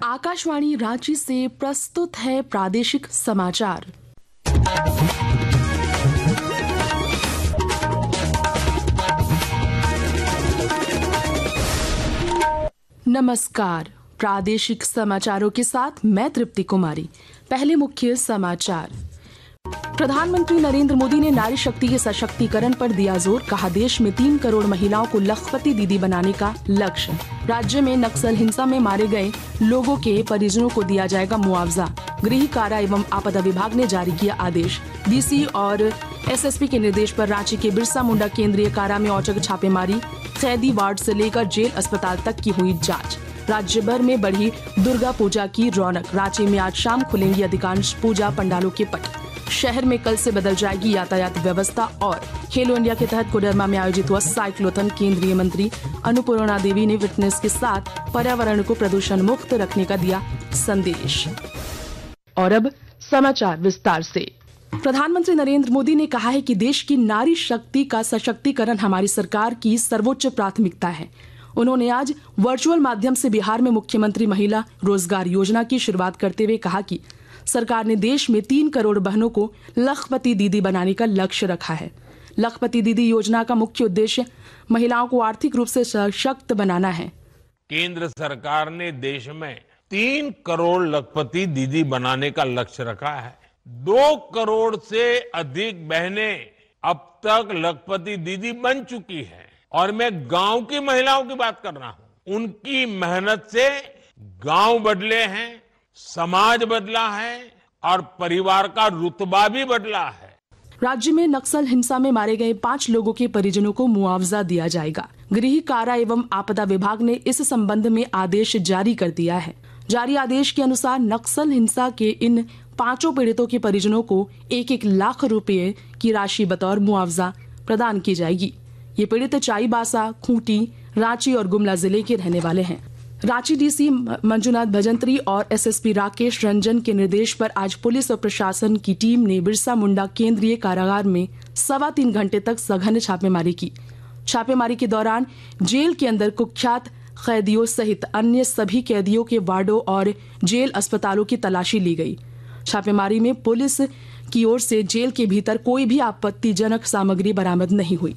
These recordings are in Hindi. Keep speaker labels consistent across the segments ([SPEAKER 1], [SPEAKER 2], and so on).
[SPEAKER 1] आकाशवाणी रांची से प्रस्तुत है प्रादेशिक समाचार। नमस्कार, प्रादेशिक समाचारों के साथ मैं तृप्ति कुमारी। पहले मुख्य समाचार। प्रधानमंत्री नरेंद्र मोदी ने नारी शक्ति के सशक्तिकरण पर दिया जोर। कहा, देश में 3 करोड़ महिलाओं को लखपति दीदी बनाने का लक्ष्य। राज्य में नक्सल हिंसा में मारे गए लोगों के परिजनों को दिया जाएगा मुआवजा। गृह कारा एवं आपदा विभाग ने जारी किया आदेश। डीसी और एसएसपी के निर्देश पर रांची के बिरसा मुंडा केंद्रीय कारा में औचक छापेमारी। कैदी वार्ड से लेकर जेल अस्पताल तक की हुई जांच। राज्य भर में बढ़ी दुर्गा पूजा की रौनक। रांची में आज शाम खुलेंगी अधिकांश पूजा पंडालों के पट। शहर में कल से बदल जाएगी यातायात व्यवस्था। और खेलो इंडिया के तहत कोडरमा में आयोजित हुआ साइक्लोथन। केंद्रीय मंत्री अन्नपूर्णा देवी ने फिटनेस के साथ पर्यावरण को प्रदूषण मुक्त रखने का दिया संदेश। और अब समाचार विस्तार से। प्रधानमंत्री नरेंद्र मोदी ने कहा है कि देश की नारी शक्ति का सशक्तिकरण हमारी सरकार की सर्वोच्च प्राथमिकता है। उन्होंने आज वर्चुअल माध्यम से बिहार में मुख्यमंत्री महिला रोजगार योजना की शुरुआत करते हुए कहा कि सरकार ने देश में 3 करोड़ बहनों को लखपति दीदी बनाने का लक्ष्य रखा है। लखपति दीदी योजना का मुख्य उद्देश्य महिलाओं को आर्थिक रूप से सशक्त बनाना है।
[SPEAKER 2] केंद्र सरकार ने देश में 3 करोड़ लखपति दीदी बनाने का लक्ष्य रखा है। 2 करोड़ से अधिक बहनें अब तक लखपति दीदी बन चुकी है। और मैं गांव की महिलाओं की बात कर रहा हूं। उनकी मेहनत से गांव बदले हैं, समाज बदला है और परिवार का रुतबा भी बदला है।
[SPEAKER 1] राज्य में नक्सल हिंसा में मारे गए 5 लोगों के परिजनों को मुआवजा दिया जाएगा। गृह कारा एवं आपदा विभाग ने इस संबंध में आदेश जारी कर दिया है। जारी आदेश के अनुसार नक्सल हिंसा के इन 5 पीड़ितों के परिजनों को 1-1 लाख रुपए की राशि बतौर मुआवजा प्रदान की जाएगी। ये पीड़ित चाईबासा, खूंटी, रांची और गुमला जिले के रहने वाले हैं। रांची डीसी मंजुनाथ भजंत्री और एसएसपी राकेश रंजन के निर्देश पर आज पुलिस और प्रशासन की टीम ने बिरसा मुंडा केंद्रीय कारागार में 3.25 घंटे तक सघन छापेमारी की। छापेमारी के दौरान जेल के अंदर कुख्यात कैदियों सहित अन्य सभी कैदियों के वार्डों और जेल अस्पतालों की तलाशी ली गई। छापेमारी में पुलिस की ओर से जेल के भीतर कोई भी आपत्तिजनक सामग्री बरामद नहीं हुई।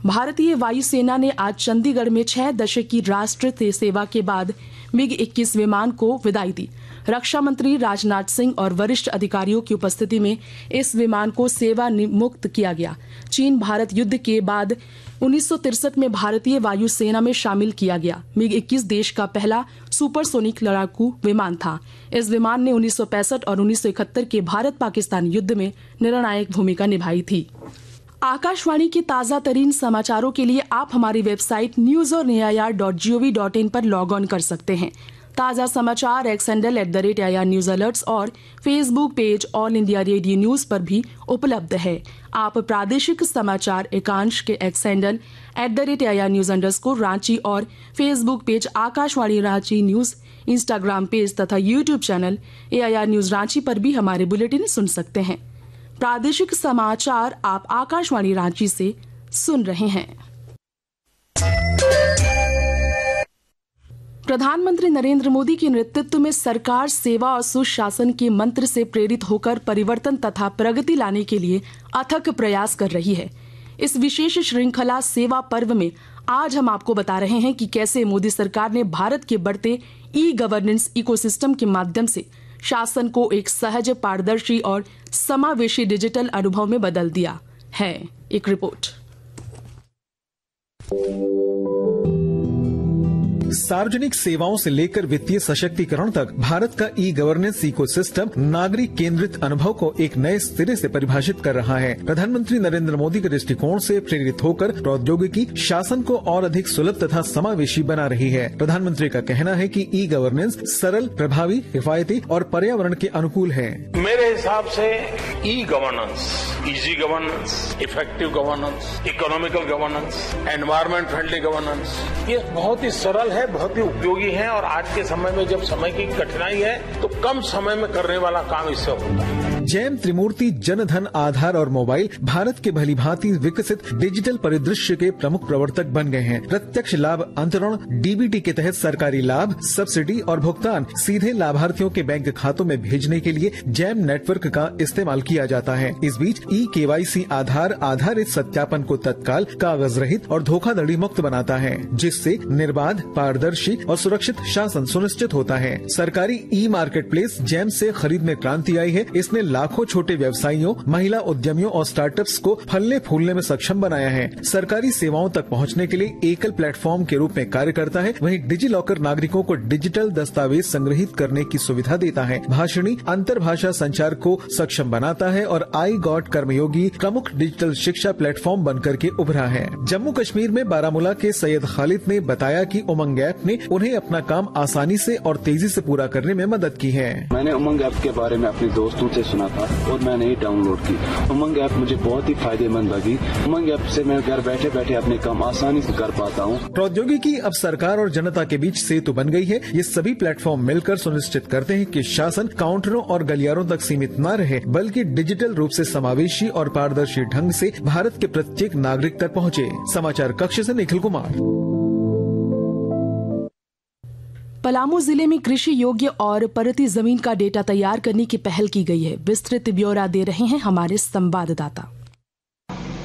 [SPEAKER 1] भारतीय वायुसेना ने आज चंडीगढ़ में 6 दशक की राष्ट्र सेवा के बाद MiG-21 विमान को विदाई दी। रक्षा मंत्री राजनाथ सिंह और वरिष्ठ अधिकारियों की उपस्थिति में इस विमान को सेवा मुक्त किया गया। चीन भारत युद्ध के बाद 1963 में भारतीय वायुसेना में शामिल किया गया। MiG-21 देश का पहला सुपरसोनिक लड़ाकू विमान था। इस विमान ने 1965 और 1971 के भारत पाकिस्तान युद्ध में निर्णायक भूमिका निभाई थी। आकाशवाणी के ताजा तरीन समाचारों के लिए आप हमारी वेबसाइट newsonair.gov.in पर लॉग ऑन कर सकते हैं। ताजा समाचार X handle @AIR news alerts और Facebook page All India radio news पर भी उपलब्ध है। आप प्रादेशिक समाचार एकांश के X handle @AIR news_ Ranchi और Facebook page Akashvani Ranchi news, Instagram page तथा YouTube channel AIR news Ranchi पर भी हमारे बुलेटिन सुन सकते हैं। प्रादेशिक समाचार आप आकाशवाणी रांची से सुन रहे हैं। प्रधानमंत्री नरेंद्र मोदी के नेतृत्व में सरकार सेवा और सुशासन के मंत्र से प्रेरित होकर परिवर्तन तथा प्रगति लाने के लिए अथक प्रयास कर रही है। इस विशेष श्रृंखला सेवा पर्व में आज हम आपको बता रहे हैं कि कैसे मोदी सरकार ने भारत के बढ़ते ई-गवर्नेंस इकोसिस्टम के माध्यम से शासन को एक सहज, पारदर्शी और समावेशी डिजिटल अनुभव में बदल दिया है। एक रिपोर्ट।
[SPEAKER 3] सार्वजनिक सेवाओं से लेकर वित्तीय सशक्तिकरण तक भारत का ई-गवर्नेंस इकोसिस्टम नागरिक केंद्रित अनुभव को एक नए सिरे से परिभाषित कर रहा है। प्रधानमंत्री नरेंद्र मोदी के दृष्टिकोण से प्रेरित होकर प्रौद्योगिकी शासन को और अधिक सुलभ तथा समावेशी बना रही है। प्रधानमंत्री का कहना है कि ई-गवर्नेंस सरल, प्रभावी, किफायती और पर्यावरण के अनुकूल है।
[SPEAKER 4] मेरे हिसाब से e-governance, easy governance, effective governance, economical governance, environment friendly governance, ये बहुत ही सरल है, बहुत ही उपयोगी है। और आज के समय में जब समय की कठिनाई है तो कम समय में करने वाला काम इससे होता है।
[SPEAKER 3] जैम त्रिमूर्ति जनधन, आधार और मोबाइल भारत के भलीभांति विकसित डिजिटल परिदृश्य के प्रमुख प्रवर्तक बन गए हैं। प्रत्यक्ष लाभ अंतरण डीबीटी के तहत सरकारी लाभ, सब्सिडी और भुगतान सीधे लाभार्थियों के बैंक खातों में भेजने के लिए जैम नेटवर्क का इस्तेमाल किया जाता है। इस बीच KYC आधार आधारित सत्यापन को तत्काल, कागज रहित और धोखाधड़ी मुक्त बनाता है, जिससे निर्बाध, पारदर्शी और सुरक्षित शासन सुनिश्चित होता है। सरकारी मार्केट प्लेस जैम से खरीद में क्रांति आई है। इसने लाखों छोटे व्यवसायियों, महिला उद्यमियों और स्टार्टअप्स को फलने फूलने में सक्षम बनाया है। सरकारी सेवाओं तक पहुंचने के लिए एकल प्लेटफॉर्म के रूप में कार्य करता है। वहीं डिजी लॉकर नागरिकों को डिजिटल दस्तावेज संग्रहित करने की सुविधा देता है, भाषणी अंतर्भाषा संचार को सक्षम बनाता है और iGOT कर्मयोगी प्रमुख डिजिटल शिक्षा प्लेटफॉर्म बनकर के उभरा है। जम्मू कश्मीर में बारामूला के सैयद खालिद ने बताया कि उमंग ऐप ने उन्हें अपना काम आसानी से और तेजी से पूरा करने में मदद की है।
[SPEAKER 5] मैंने उमंग ऐप के बारे में अपने दोस्तों से सुना था और मैंने ये डाउनलोड की। उमंग ऐप मुझे बहुत ही फायदेमंद लगी। उमंग ऐप से मैं घर बैठे बैठे अपने काम आसानी से कर पाता हूँ।
[SPEAKER 3] प्रौद्योगिकी अब सरकार और जनता के बीच सेतु बन गई है। ये सभी प्लेटफॉर्म मिलकर सुनिश्चित करते हैं कि शासन काउंटरों और गलियारों तक सीमित न रहे, बल्कि डिजिटल रूप से समावेशी और पारदर्शी ढंग से भारत के प्रत्येक नागरिक तक पहुँचे। समाचार कक्ष से निखिल कुमार।
[SPEAKER 1] पलामू जिले में कृषि योग्य और परती जमीन का डेटा तैयार करने की पहल की गई है। विस्तृत ब्यौरा दे रहे हैं हमारे संवाददाता।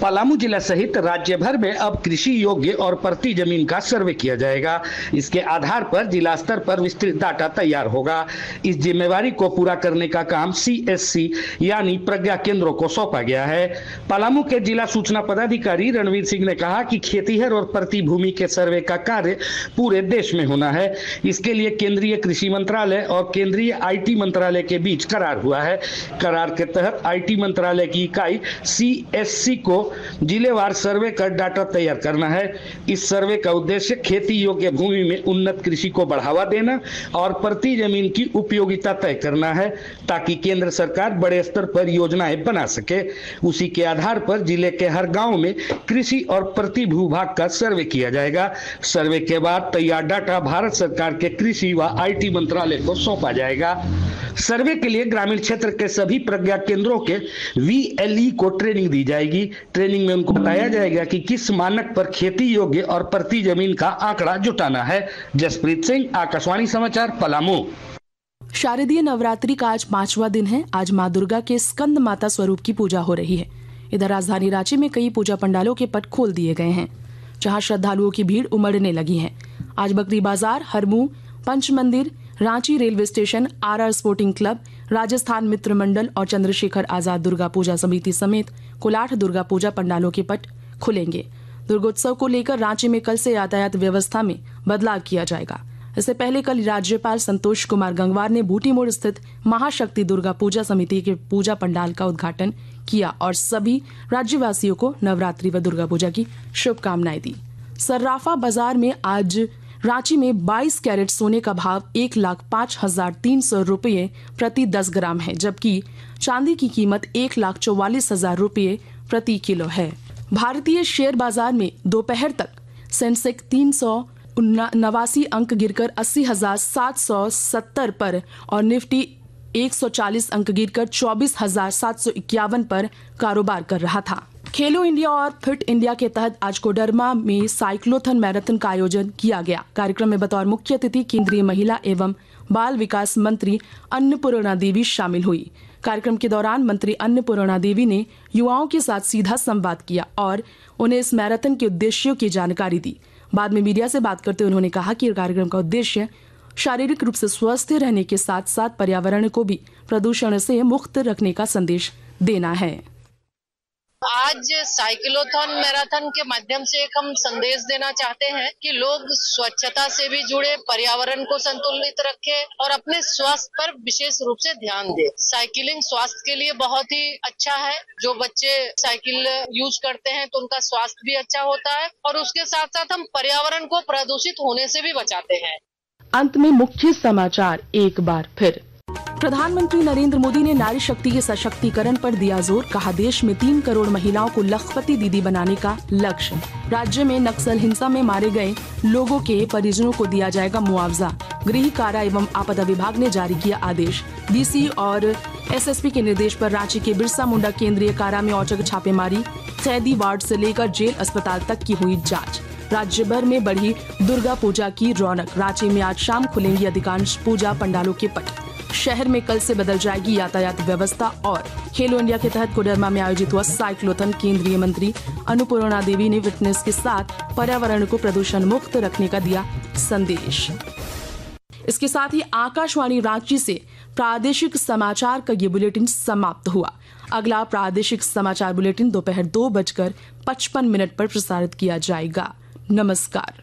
[SPEAKER 6] पलामू जिला सहित राज्य भर में अब कृषि योग्य और परती जमीन का सर्वे किया जाएगा। इसके आधार पर जिला स्तर पर विस्तृत डाटा तैयार होगा। इस जिम्मेवारी को पूरा करने का काम CSC यानी प्रज्ञा केंद्रों को सौंपा गया है। पलामू के जिला सूचना पदाधिकारी रणवीर सिंह ने कहा कि खेतीहर और परती भूमि के सर्वे का कार्य पूरे देश में होना है। इसके लिए केंद्रीय कृषि मंत्रालय और केंद्रीय IT मंत्रालय के बीच करार हुआ है। करार के तहत IT मंत्रालय की इकाई CSC को जिलेवार सर्वे कर डाटा तैयार करना है। इस सर्वे का उद्देश्य खेती योग्य भूमि में उन्नत कृषि को बढ़ावा देना और प्रति जमीन की उपयोगिता तय करना है, ताकि केंद्र सरकार बड़े स्तर पर योजनाएं बना सके। उसी के आधार पर जिले के हर गांव में कृषि और प्रति भूभाग का सर्वे किया जाएगा। सर्वे के बाद तैयार डाटा भारत सरकार के कृषि व IT मंत्रालय को सौंपा जाएगा। सर्वे के लिए ग्रामीण क्षेत्र के सभी प्रज्ञा केंद्रों के VLE को ट्रेनिंग दी जाएगी। ट्रेनिंग में उनको बताया जाएगा कि किस मानक पर खेती योग्य और प्रति जमीन का आंकड़ा जुटाना है। जसप्रीत सिंह, आकाशवाणी समाचार, पलामू।
[SPEAKER 1] शारदीय नवरात्रि का आज 5वां दिन है। आज मां दुर्गा के स्कंद माता स्वरूप की पूजा हो रही है। इधर राजधानी रांची में कई पूजा पंडालों के पट खोल दिए गए हैं, जहां श्रद्धालुओं की भीड़ उमड़ने लगी है। आज बकरी बाजार, Harmu, Panch Mandir, Ranchi railway station, RR sporting club, Rajasthan Mitra Mandal और चंद्रशेखर आजाद दुर्गा पूजा समिति समेत कुल 8 दुर्गा पूजा पंडालों के पट खुलेंगे। दुर्गोत्सव को लेकर रांची में कल से यातायात व्यवस्था में बदलाव किया जाएगा। इससे पहले कल राज्यपाल संतोष कुमार गंगवार ने बूटी मोड़ स्थित महाशक्ति दुर्गा पूजा समिति के पूजा पंडाल का उद्घाटन किया और सभी राज्यवासियों को नवरात्रि व दुर्गा पूजा की शुभकामनाएं दी। सर्राफा बाजार में आज रांची में 22 कैरेट सोने का भाव 1,05,300 रुपये प्रति 10 ग्राम है, जबकि चांदी की कीमत 1,44,000 रुपये प्रति किलो है। भारतीय शेयर बाजार में दोपहर तक सेंसेक्स 389 अंक गिरकर 80,770 पर और निफ्टी 140 अंक गिरकर 24,751 पर कारोबार कर रहा था। खेलो इंडिया और फिट इंडिया के तहत आज कोडरमा में साइक्लोथन मैराथन का आयोजन किया गया। कार्यक्रम में बतौर मुख्य अतिथि केंद्रीय महिला एवं बाल विकास मंत्री अन्नपूर्णा देवी शामिल हुई। कार्यक्रम के दौरान मंत्री अन्नपूर्णा देवी ने युवाओं के साथ सीधा संवाद किया और उन्हें इस मैराथन के उद्देश्यों की जानकारी दी। बाद में मीडिया से बात करते उन्होंने कहा कि कार्यक्रम का उद्देश्य शारीरिक रूप से स्वस्थ रहने के साथ साथ पर्यावरण को भी प्रदूषण से मुक्त रखने का संदेश देना है।
[SPEAKER 7] आज साइक्लोथॉन मैराथन के माध्यम से एक हम संदेश देना चाहते हैं कि लोग स्वच्छता से भी जुड़े, पर्यावरण को संतुलित रखें और अपने स्वास्थ्य पर विशेष रूप से ध्यान दें। साइकिलिंग स्वास्थ्य के लिए बहुत ही अच्छा है। जो बच्चे साइकिल यूज करते हैं तो उनका स्वास्थ्य भी अच्छा होता है और उसके साथ साथ हम पर्यावरण को प्रदूषित होने से भी बचाते हैं।
[SPEAKER 1] अंत में मुख्य समाचार एक बार फिर। प्रधानमंत्री नरेंद्र मोदी ने नारी शक्ति के सशक्तिकरण पर दिया जोर। कहा, देश में 3 करोड़ महिलाओं को लखपति दीदी बनाने का लक्ष्य। राज्य में नक्सल हिंसा में मारे गए लोगों के परिजनों को दिया जाएगा मुआवजा। गृह, कारा एवं आपदा विभाग ने जारी किया आदेश। डीसी और एसएसपी के निर्देश पर रांची के बिरसा मुंडा केंद्रीय कारा में औचक छापेमारी। कैदी वार्ड से लेकर जेल अस्पताल तक की हुई जांच। राज्य भर में बढ़ी दुर्गा पूजा की रौनक। रांची में आज शाम खुलेंगी अधिकांश पूजा पंडालों के पट। शहर में कल से बदल जाएगी यातायात व्यवस्था। और खेलो इंडिया के तहत कोडरमा में आयोजित हुआ साइक्लोथन। केंद्रीय मंत्री अन्नपूर्णा देवी ने फिटनेस के साथ पर्यावरण को प्रदूषण मुक्त रखने का दिया संदेश। इसके साथ ही आकाशवाणी रांची से प्रादेशिक समाचार का ये बुलेटिन समाप्त हुआ। अगला प्रादेशिक समाचार बुलेटिन दोपहर 2:55 पर प्रसारित किया जाएगा। नमस्कार।